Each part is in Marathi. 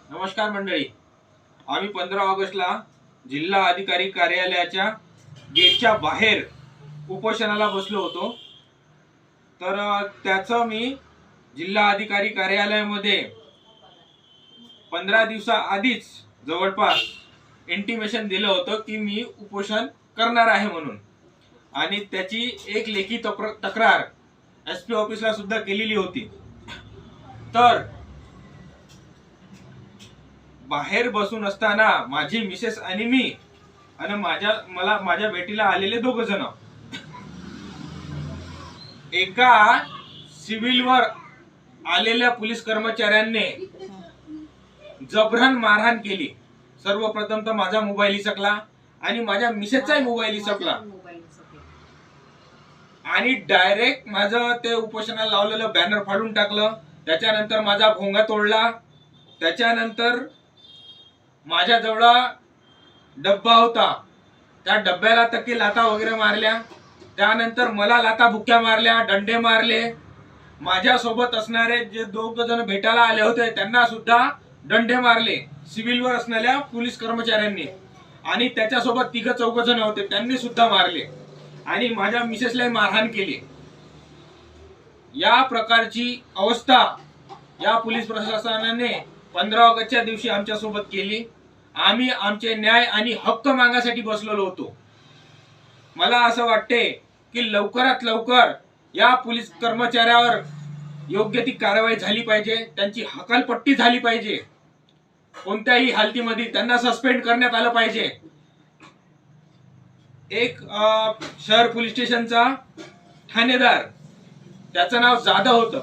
नमस्कार मंडळी, आम्ही 15 ऑगस्टला जिल्हा अधिकारी कार्यालयाच्या गेटच्या बाहेर उपोषणाला बसलो होतो। तर त्याचं मी जिल्हा अधिकारी कार्यालयामध्ये 15 दिवसाआधीच जवळपास इंटिमेशन दिलं होतं की मी उपोषण करणार आहे म्हणून, आणि त्याची एक लेखी तक्रार एसपी ऑफिसला सुद्धा केलेली होती। तर बाहेर बसून असताना माझी मिसेस आणि मी आणि माझ्या भेटीला आलेले दोघ जण एका सिव्हिलवर आलेल्या पोलीस कर्मचाऱ्यांनी जबरन मारहाण केली। सर्वप्रथम तर माझा मोबाईल हिसकला आणि माझ्या मिसेसचाही मोबाईल हिसकला आणि डायरेक्ट माझं ते उपोषणाला लावलेलं बॅनर फाडून टाकलं। त्याच्यानंतर माझा भोंगा तोडला। त्याच्यानंतर माझ्या जवळ डब्बा होता, त्या डब्याला तक्की लाथा वगैरे मारल्या। त्यानंतर मला लाथा बुक्क्या मारल्या, डंडे मारले। माझ्या सोबत असणारे जे दोघ जण भेटायला आले होते त्यांना सुद्धा डंडे मारले सिव्हिलवर असणाऱ्या पोलीस कर्मचाऱ्यांनी, आणि त्याच्यासोबत 3-4 जण होते त्यांनी सुद्धा मारले आणि माझ्या मिसेसला मारहाण केली। या प्रकारची अवस्था या पोलीस प्रशासनाने 15 ऑगस्टच्या दिवशी आमच्या सोबत केली। आम्ही आमचे न्याय आणि हक्क मागण्यासाठी बसलेलो होतो। मला असं वाटते की लवकरात लवकर या पोलीस कर्मचाऱ्यावर योग्य ती कारवाई झाली पाहिजे, त्यांची हकालपट्टी झाली पाहिजे, कोणत्याही हालतीमध्ये त्यांना सस्पेंड करण्यात आलं पाहिजे। एक शहर पोलीस स्टेशनचा ठाणेदार, त्याचं नाव जाधव होतं,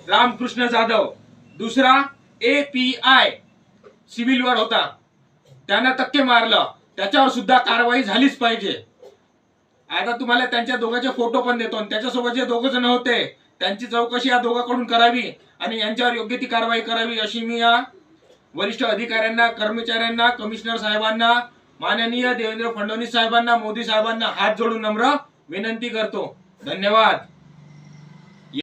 रामकृष्ण जाधव। दुसरा API सिव्हिलवर होता, त्यांना धक्के मारलं, त्याच्यावर सुद्धा कारवाई झालीच पाहिजे। आता तुम्हाला त्यांच्या दोघांचे फोटो पण देतो, आणि त्याच्यासोबत जे दोघ जण होते त्यांची चौकशी या दोघांकडून करावी आणि यांच्यावर योग्य ती कारवाई करावी अशी मी या वरिष्ठ अधिकाऱ्यांना, कर्मचाऱ्यांना, कमिशनर साहेबांना, माननीय देवेंद्र फडणवीस साहेबांना, मोदी साहेबांना हात जोडून नम्र विनंती करतो। धन्यवाद।